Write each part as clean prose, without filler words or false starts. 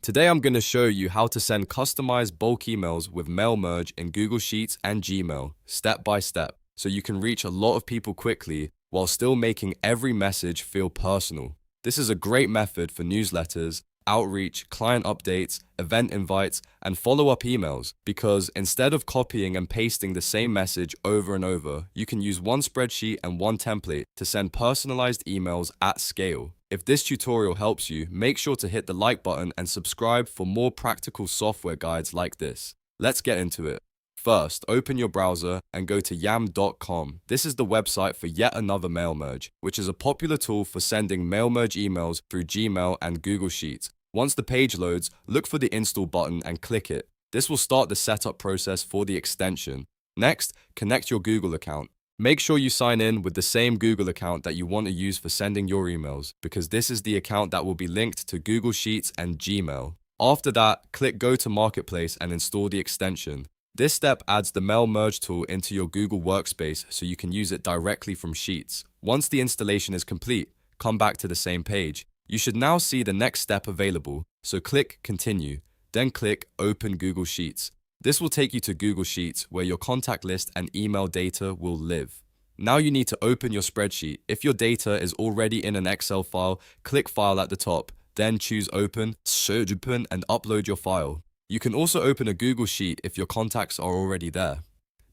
Today I'm going to show you how to send customized bulk emails with mail merge in Google Sheets and Gmail, step by step, so you can reach a lot of people quickly while still making every message feel personal. This is a great method for newsletters, outreach, client updates, event invites, and follow-up emails because instead of copying and pasting the same message over and over, you can use one spreadsheet and one template to send personalized emails at scale. If this tutorial helps you, make sure to hit the like button and subscribe for more practical software guides like this. Let's get into it. First, open your browser and go to YAMM.com. This is the website for yet another mail merge, which is a popular tool for sending mail merge emails through Gmail and Google Sheets. Once the page loads, look for the install button and click it. This will start the setup process for the extension. Next, connect your Google account. Make sure you sign in with the same Google account that you want to use for sending your emails, because this is the account that will be linked to Google Sheets and Gmail. After that, click Go to Marketplace and install the extension. This step adds the Mail Merge tool into your Google Workspace so you can use it directly from Sheets. Once the installation is complete, come back to the same page. You should now see the next step available, so click Continue, then click Open Google Sheets. This will take you to Google Sheets where your contact list and email data will live. Now you need to open your spreadsheet. If your data is already in an Excel file, click File at the top, then choose Open, and upload your file. You can also open a Google Sheet if your contacts are already there.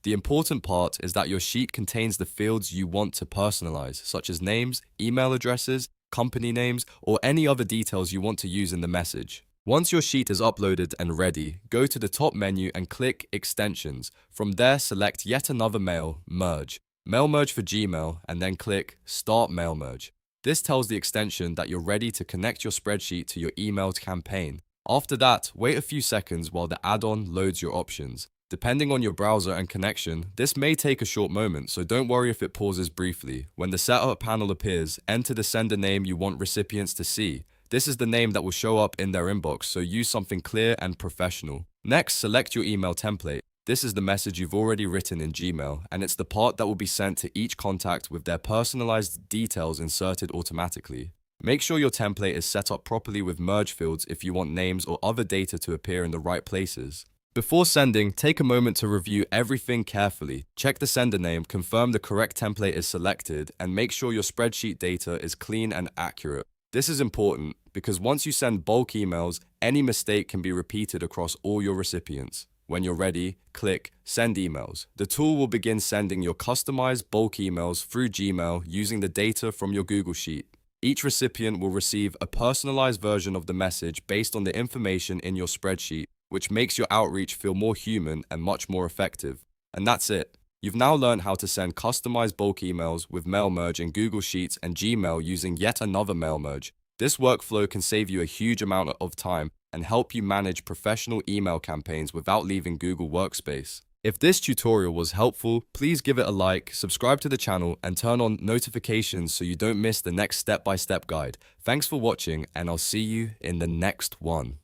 The important part is that your sheet contains the fields you want to personalize, such as names, email addresses, company names, or any other details you want to use in the message. Once your sheet is uploaded and ready, go to the top menu and click Extensions. From there, select yet another mail merge for Gmail, and then click Start Mail Merge. This tells the extension that you're ready to connect your spreadsheet to your emailed campaign. After that, wait a few seconds while the add-on loads your options. Depending on your browser and connection, this may take a short moment, so don't worry if it pauses briefly. When the setup panel appears, enter the sender name you want recipients to see. This is the name that will show up in their inbox, so use something clear and professional. Next, select your email template. This is the message you've already written in Gmail, and it's the part that will be sent to each contact with their personalized details inserted automatically. Make sure your template is set up properly with merge fields if you want names or other data to appear in the right places. Before sending, take a moment to review everything carefully. Check the sender name, confirm the correct template is selected, and make sure your spreadsheet data is clean and accurate. This is important because once you send bulk emails, any mistake can be repeated across all your recipients. When you're ready, click Send Emails. The tool will begin sending your customized bulk emails through Gmail using the data from your Google Sheet. Each recipient will receive a personalized version of the message based on the information in your spreadsheet, which makes your outreach feel more human and much more effective. And that's it. You've now learned how to send customized bulk emails with mail merge in Google Sheets and Gmail using yet another mail merge. This workflow can save you a huge amount of time and help you manage professional email campaigns without leaving Google Workspace. If this tutorial was helpful, please give it a like, subscribe to the channel, and turn on notifications so you don't miss the next step-by-step guide. Thanks for watching, and I'll see you in the next one.